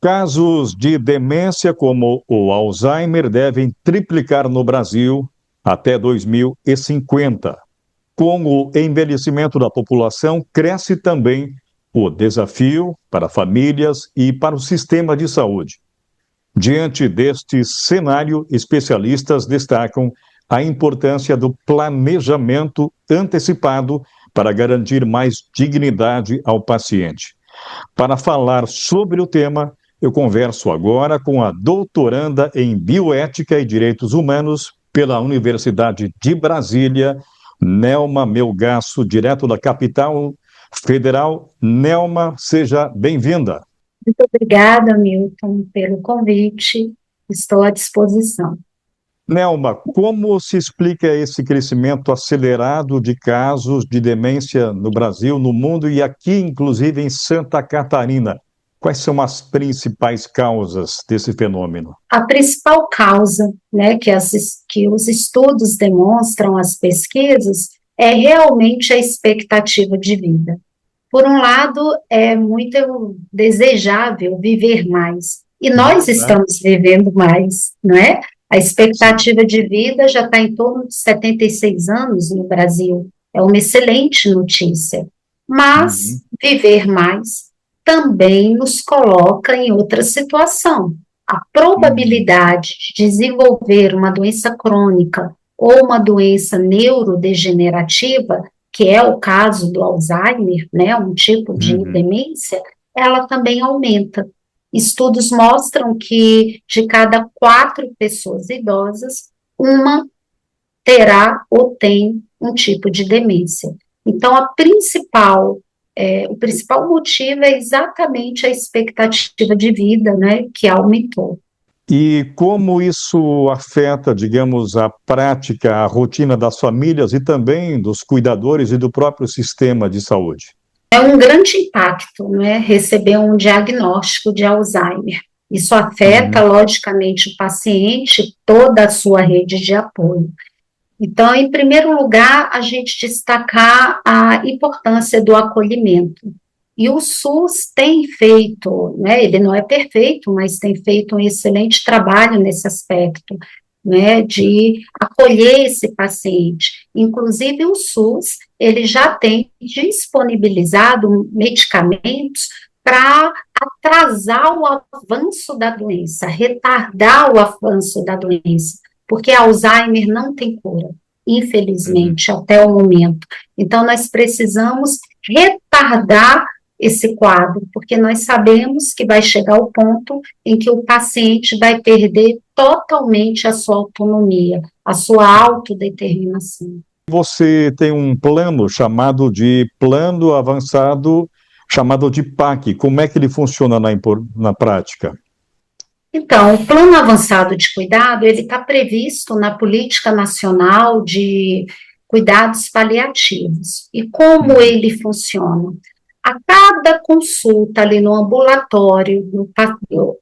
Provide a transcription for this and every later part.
Casos de demência como o Alzheimer devem triplicar no Brasil até 2050. Com o envelhecimento da população, cresce também o desafio para famílias e para o sistema de saúde. Diante deste cenário, especialistas destacam a importância do planejamento antecipado para garantir mais dignidade ao paciente. Para falar sobre o tema, eu converso agora com a doutoranda em Bioética e Direitos Humanos pela Universidade de Brasília, Nelma Melgaço, direto da capital federal. Nelma, seja bem-vinda. Muito obrigada, Milton, pelo convite. Estou à disposição. Nelma, como se explica esse crescimento acelerado de casos de demência no Brasil, no mundo e aqui, inclusive, em Santa Catarina? Quais são as principais causas desse fenômeno? A principal causa, né, que os estudos demonstram, as pesquisas, é realmente a expectativa de vida. Por um lado, é muito desejável viver mais, e nós estamos vivendo mais, não é? A expectativa de vida já está em torno de 76 anos no Brasil, é uma excelente notícia, mas viver mais também nos coloca em outra situação. A probabilidade de desenvolver uma doença crônica ou uma doença neurodegenerativa, que é o caso do Alzheimer, né, um tipo de demência, ela também aumenta. Estudos mostram que de cada 4 pessoas idosas, uma terá ou tem um tipo de demência. Então, o principal motivo é exatamente a expectativa de vida, né, que aumentou. E como isso afeta, digamos, a prática, a rotina das famílias e também dos cuidadores e do próprio sistema de saúde? É um grande impacto, né, receber um diagnóstico de Alzheimer. Isso afeta, logicamente, o paciente, toda a sua rede de apoio. Então, em primeiro lugar, a gente destacar a importância do acolhimento. E o SUS tem feito, né, ele não é perfeito, mas tem feito um excelente trabalho nesse aspecto, né, de acolher esse paciente. Inclusive, o SUS, ele já tem disponibilizado medicamentos para atrasar o avanço da doença, retardar o avanço da doença, porque Alzheimer não tem cura, infelizmente, até o momento. Então, nós precisamos retardar esse quadro, porque nós sabemos que vai chegar o ponto em que o paciente vai perder totalmente a sua autonomia, a sua autodeterminação. Você tem um plano chamado de Plano Avançado, chamado de PAC. Como é que ele funciona na prática? Então, o Plano Avançado de Cuidado, ele está previsto na Política Nacional de Cuidados Paliativos. E como ele funciona? A cada consulta ali no ambulatório,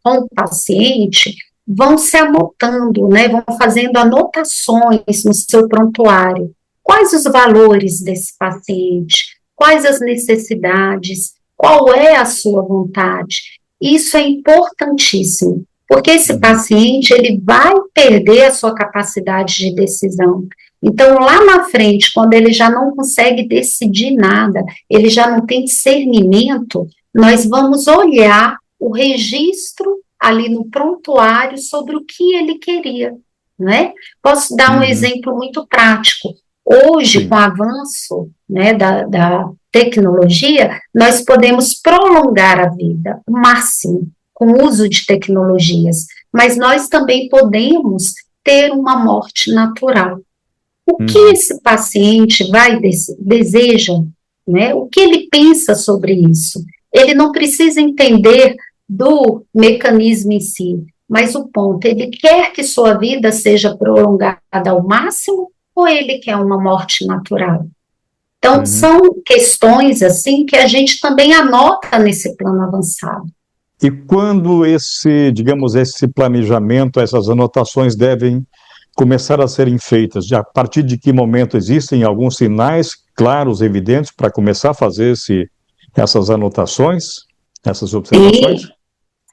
com o paciente, vão se anotando, né, vão fazendo anotações no seu prontuário. Quais os valores desse paciente? Quais as necessidades? Qual é a sua vontade? Isso é importantíssimo, porque esse paciente, ele vai perder a sua capacidade de decisão. Então, lá na frente, quando ele já não consegue decidir nada, ele já não tem discernimento, nós vamos olhar o registro ali no prontuário sobre o que ele queria, né? Posso dar um exemplo muito prático. Hoje, com o avanço, né, da tecnologia, nós podemos prolongar a vida o máximo com o uso de tecnologias, mas nós também podemos ter uma morte natural. O que esse paciente deseja, né? O que ele pensa sobre isso? Ele não precisa entender do mecanismo em si, mas o ponto, ele quer que sua vida seja prolongada ao máximo ou ele quer uma morte natural? Então, são questões, assim, que a gente também anota nesse plano avançado. E quando esse planejamento, essas anotações devem começar a serem feitas? A partir de que momento existem alguns sinais claros, evidentes, para começar a fazer essas anotações, essas observações?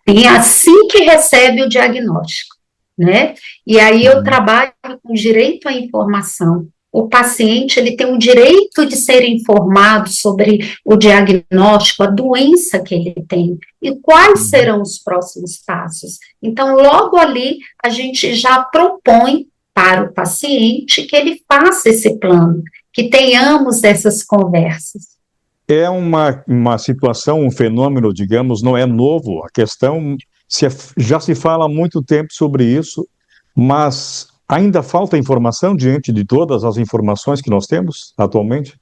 Sim, assim que recebe o diagnóstico, né? E aí eu trabalho com direito à informação. O paciente, ele tem um direito de ser informado sobre o diagnóstico, a doença que ele tem e quais serão os próximos passos. Então, logo ali, a gente já propõe para o paciente que ele faça esse plano, que tenhamos essas conversas. É uma situação, um fenômeno, digamos, não é novo. A questão, já se fala há muito tempo sobre isso, mas ainda falta informação diante de todas as informações que nós temos atualmente?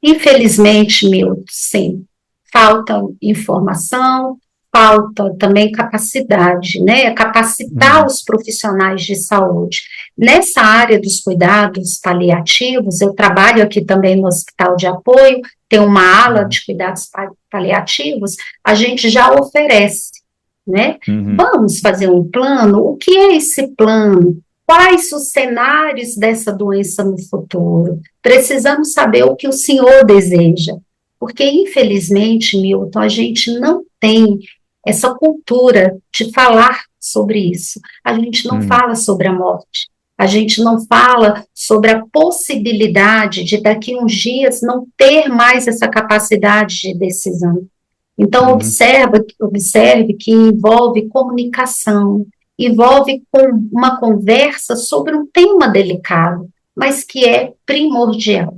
Infelizmente, Milton, sim, falta informação, falta também capacidade, né? Capacitar os profissionais de saúde. Nessa área dos cuidados paliativos, eu trabalho aqui também no Hospital de Apoio, tem uma ala de cuidados paliativos, a gente já oferece, né? Vamos fazer um plano? O que é esse plano? Quais os cenários dessa doença no futuro? Precisamos saber o que o senhor deseja, porque, infelizmente, Milton, a gente não tem essa cultura de falar sobre isso. A gente não fala sobre a morte. A gente não fala sobre a possibilidade de, daqui a uns dias, não ter mais essa capacidade de decisão. Então, observe que envolve comunicação, envolve uma conversa sobre um tema delicado, mas que é primordial.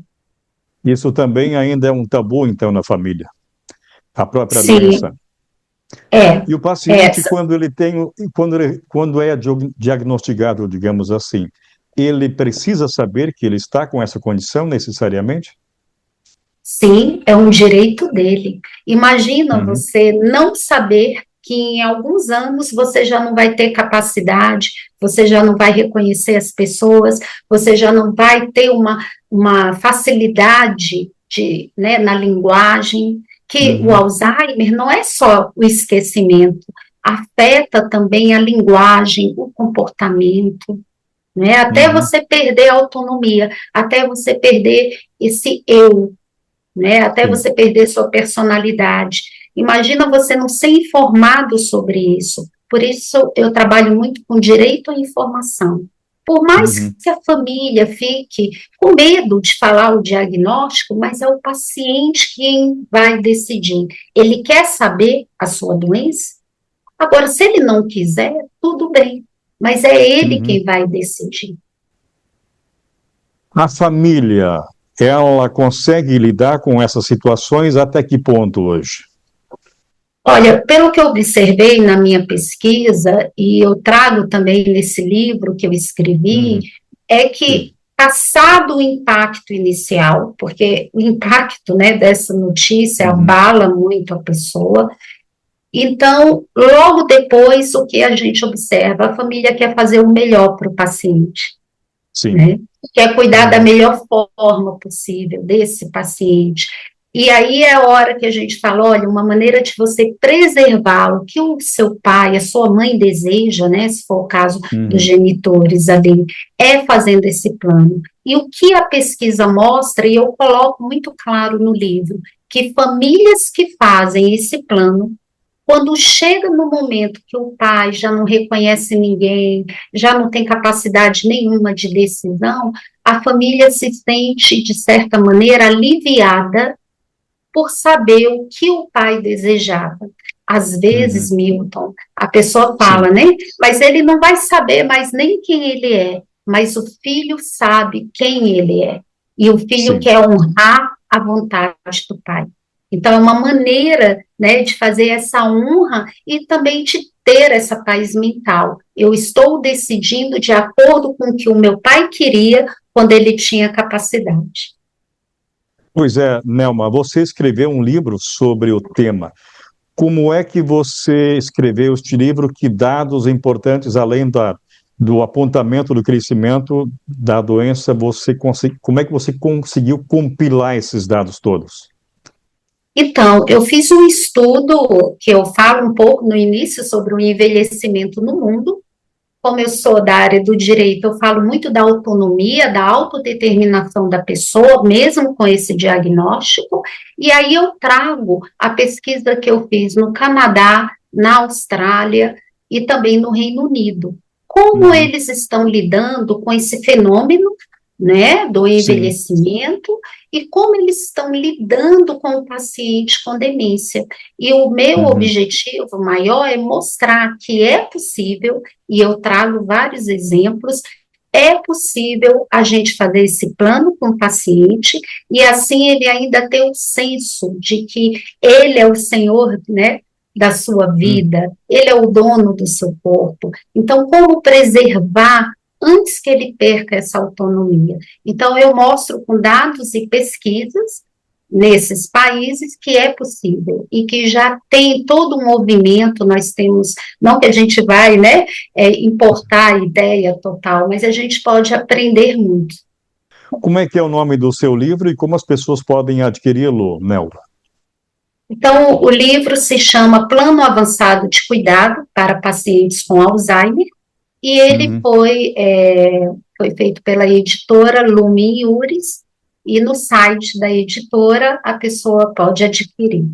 Isso também ainda é um tabu, então, na família, a própria Sim, doença. E o paciente, essa. quando é diagnosticado, digamos assim, ele precisa saber que ele está com essa condição necessariamente? Sim, é um direito dele. Imagina você não saber que em alguns anos você já não vai ter capacidade, você já não vai reconhecer as pessoas, você já não vai ter uma facilidade né, na linguagem, que o Alzheimer não é só o esquecimento, afeta também a linguagem, o comportamento, né, até você perder a autonomia, até você perder esse eu, né, até você perder sua personalidade. Imagina você não ser informado sobre isso. Por isso eu trabalho muito com direito à informação. Por mais que a família fique com medo de falar o diagnóstico, mas é o paciente quem vai decidir. Ele quer saber a sua doença? Agora, se ele não quiser, tudo bem, mas é ele quem vai decidir. A família, ela consegue lidar com essas situações até que ponto hoje? Olha, pelo que eu observei na minha pesquisa, e eu trago também nesse livro que eu escrevi, é que, passado o impacto inicial, porque o impacto, né, dessa notícia abala muito a pessoa, então, logo depois, o que a gente observa? A família quer fazer o melhor para o paciente, né? Quer cuidar da melhor forma possível desse paciente. E aí é a hora que a gente fala, olha, uma maneira de você preservar o que o seu pai, a sua mãe deseja, né, se for o caso dos genitores ali, é fazendo esse plano. E o que a pesquisa mostra, e eu coloco muito claro no livro, que famílias que fazem esse plano, quando chega no momento que o pai já não reconhece ninguém, já não tem capacidade nenhuma de decisão, a família se sente, de certa maneira, aliviada por saber o que o pai desejava. Às vezes, Milton, a pessoa fala, né? Mas ele não vai saber mais nem quem ele é, mas o filho sabe quem ele é. E o filho quer honrar a vontade do pai. Então, é uma maneira, né, de fazer essa honra e também de ter essa paz mental. Eu estou decidindo de acordo com o que o meu pai queria quando ele tinha capacidade. Pois é, Nelma, você escreveu um livro sobre o tema. Como é que você escreveu este livro? Que dados importantes, além do apontamento do crescimento da doença, como é que você conseguiu compilar esses dados todos? Então, eu fiz um estudo que eu falo um pouco no início sobre o envelhecimento no mundo. Como eu sou da área do direito, eu falo muito da autonomia, da autodeterminação da pessoa, mesmo com esse diagnóstico, e aí eu trago a pesquisa que eu fiz no Canadá, na Austrália e também no Reino Unido. Como eles estão lidando com esse fenômeno, né, do envelhecimento, e como eles estão lidando com o paciente com demência. E o meu objetivo maior é mostrar que é possível, e eu trago vários exemplos, é possível a gente fazer esse plano com o paciente, e assim ele ainda ter o senso de que ele é o senhor, né, da sua vida, ele é o dono do seu corpo. Então, como preservar antes que ele perca essa autonomia? Então, eu mostro com dados e pesquisas nesses países que é possível e que já tem todo um movimento. Nós temos, não que a gente vai, né, importar a ideia total, mas a gente pode aprender muito. Como é que é o nome do seu livro e como as pessoas podem adquiri-lo, Nelva? Então, o livro se chama Plano Avançado de Cuidado para Pacientes com Alzheimer, e ele foi feito pela editora Lumen Iuris, e no site da editora a pessoa pode adquirir.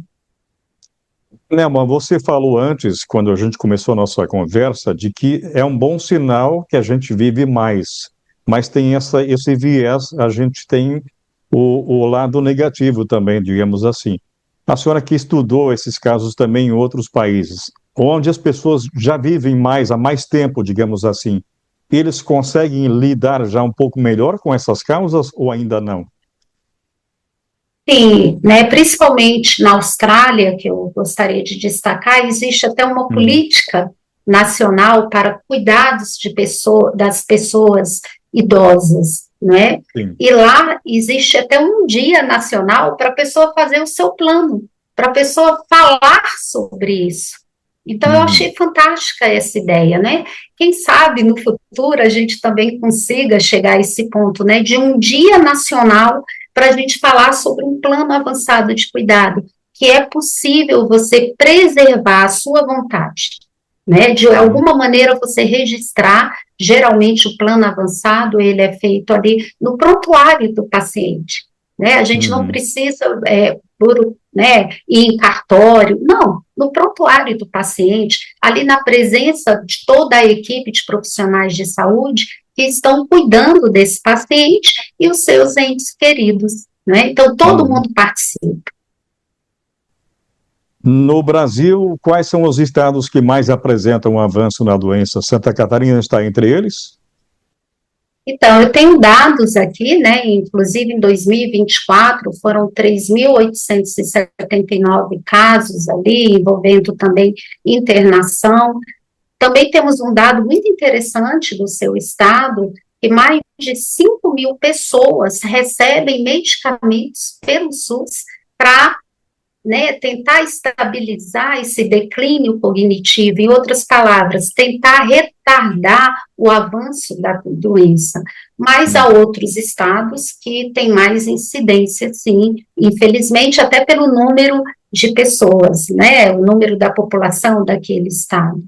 Nelma, você falou antes, quando a gente começou a nossa conversa, de que é um bom sinal que a gente vive mais, mas tem esse viés, a gente tem o lado negativo também, digamos assim. A senhora que estudou esses casos também em outros países, onde as pessoas já vivem mais, há mais tempo, digamos assim, eles conseguem lidar já um pouco melhor com essas causas ou ainda não? Sim, né, principalmente na Austrália, que eu gostaria de destacar, existe até uma política nacional para cuidados das pessoas idosas, né? Sim. E lá existe até um dia nacional para a pessoa fazer o seu plano, para a pessoa falar sobre isso. Então, eu achei fantástica essa ideia, né? Quem sabe no futuro a gente também consiga chegar a esse ponto, né, de um dia nacional para a gente falar sobre um plano avançado de cuidado, que é possível você preservar a sua vontade, né, de alguma maneira você registrar. Geralmente o plano avançado, ele é feito ali no prontuário do paciente, né, a gente não precisa, né, ir em cartório, não, no prontuário do paciente, ali na presença de toda a equipe de profissionais de saúde, que estão cuidando desse paciente e os seus entes queridos, né? Então, todo mundo participa. No Brasil, quais são os estados que mais apresentam um avanço na doença? Santa Catarina está entre eles? Então, eu tenho dados aqui, né, inclusive em 2024 foram 3.879 casos ali, envolvendo também internação. Também temos um dado muito interessante do seu estado, que mais de 5.000 pessoas recebem medicamentos pelo SUS para, né, tentar estabilizar esse declínio cognitivo, em outras palavras, tentar retardar o avanço da doença. Mas há outros estados que têm mais incidência, sim, infelizmente, até pelo número de pessoas, né, o número da população daquele estado.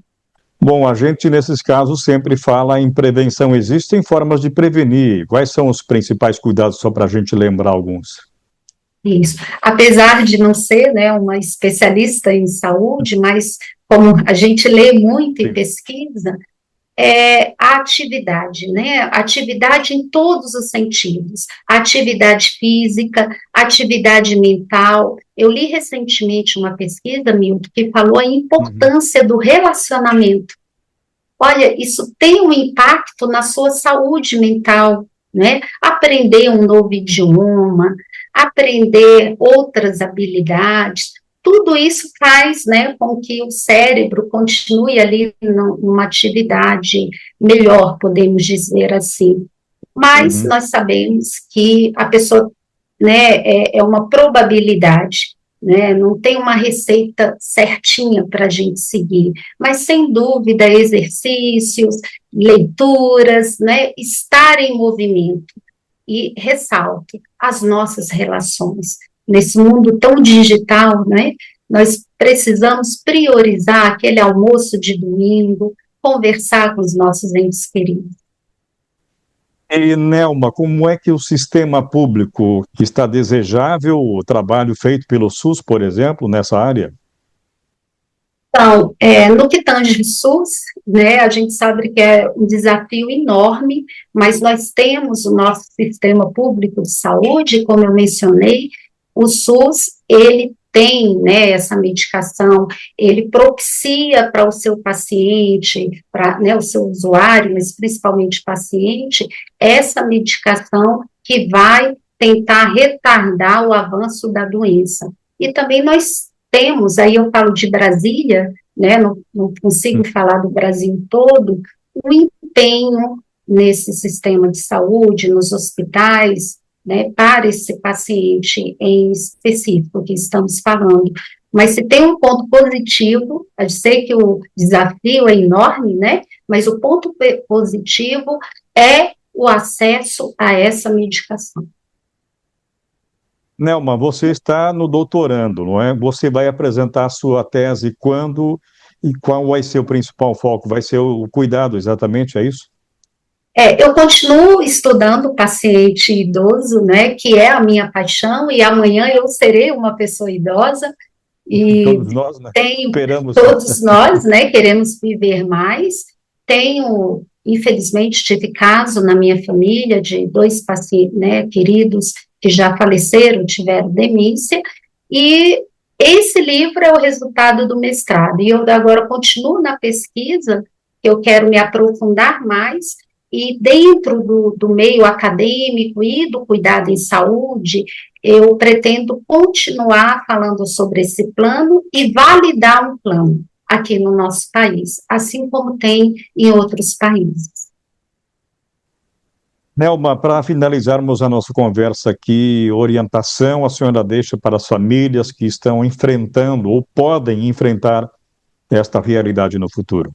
Bom, a gente, nesses casos, sempre fala em prevenção. Existem formas de prevenir. Quais são os principais cuidados, só para a gente lembrar alguns? Isso. Apesar de não ser, né, uma especialista em saúde, mas como a gente lê muito e pesquisa, a atividade, né, atividade em todos os sentidos, atividade física, atividade mental. Eu li recentemente uma pesquisa, Milton, que falou a importância do relacionamento. Olha, isso tem um impacto na sua saúde mental, né? Aprender um novo idioma, aprender outras habilidades, tudo isso faz, né, com que o cérebro continue ali numa atividade melhor, podemos dizer assim. Mas nós sabemos que a pessoa, né, é uma probabilidade, né, não tem uma receita certinha para a gente seguir, mas sem dúvida exercícios, leituras, né, estar em movimento. E ressalto as nossas relações. Nesse mundo tão digital, né, nós precisamos priorizar aquele almoço de domingo, conversar com os nossos entes queridos. E, Nelma, como é que o sistema público está desejável, o trabalho feito pelo SUS, por exemplo, nessa área? Então, no que tange o SUS, né, a gente sabe que é um desafio enorme, mas nós temos o nosso sistema público de saúde, como eu mencionei, o SUS, ele tem, né, essa medicação, ele propicia para o seu paciente, para, né, o seu usuário, mas principalmente paciente, essa medicação que vai tentar retardar o avanço da doença. E também nós temos, aí eu falo de Brasília, né, não consigo falar do Brasil todo, o empenho nesse sistema de saúde, nos hospitais, né, para esse paciente em específico que estamos falando. Mas se tem um ponto positivo, pode ser que o desafio é enorme, né, mas o ponto positivo é o acesso a essa medicação. Nelma, você está no doutorando, não é? Você vai apresentar a sua tese quando e qual vai ser o principal foco? Vai ser o cuidado, exatamente, é isso? Eu continuo estudando paciente idoso, né, que é a minha paixão, e amanhã eu serei uma pessoa idosa, e Todos nós, né? tenho, Esperamos. todos nós, né, queremos viver mais. Tenho, infelizmente, tive caso na minha família de dois pacientes, né, queridos, que já faleceram, tiveram demência, e esse livro é o resultado do mestrado, e eu agora continuo na pesquisa, eu quero me aprofundar mais, e dentro do meio acadêmico e do cuidado em saúde, eu pretendo continuar falando sobre esse plano e validar um plano aqui no nosso país, assim como tem em outros países. Nelma, para finalizarmos a nossa conversa aqui, orientação a senhora deixa para as famílias que estão enfrentando ou podem enfrentar esta realidade no futuro?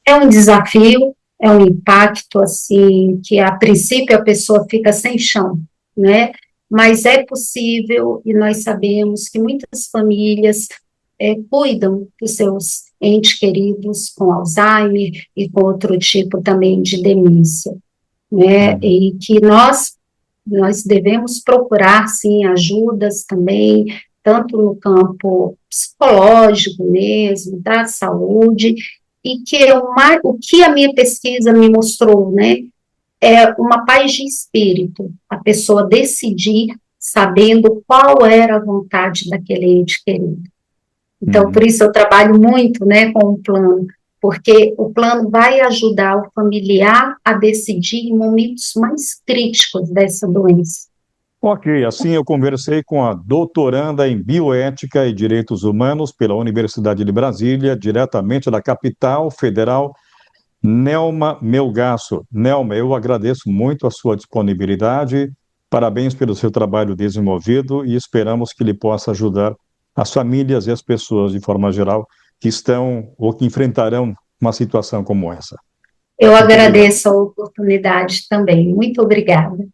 É um desafio, é um impacto, assim, que a princípio a pessoa fica sem chão, né? Mas é possível e nós sabemos que muitas famílias cuidam dos seus entes queridos com Alzheimer e com outro tipo também de demência, né? Uhum. E que nós devemos procurar, sim, ajudas também, tanto no campo psicológico mesmo, da saúde, e que o que a minha pesquisa me mostrou, né, é uma paz de espírito, a pessoa decidir sabendo qual era a vontade daquele ente querido. Então, por Uhum. isso eu trabalho muito, né, com o plano, porque o plano vai ajudar o familiar a decidir em momentos mais críticos dessa doença. Ok, assim eu conversei com a doutoranda em Bioética e Direitos Humanos pela Universidade de Brasília, diretamente da capital federal, Nelma Melgaço. Nelma, eu agradeço muito a sua disponibilidade, parabéns pelo seu trabalho desenvolvido e esperamos que ele possa ajudar as famílias e as pessoas, de forma geral, que estão ou que enfrentarão uma situação como essa. Eu Muito obrigado. agradeço a oportunidade também. Muito obrigada.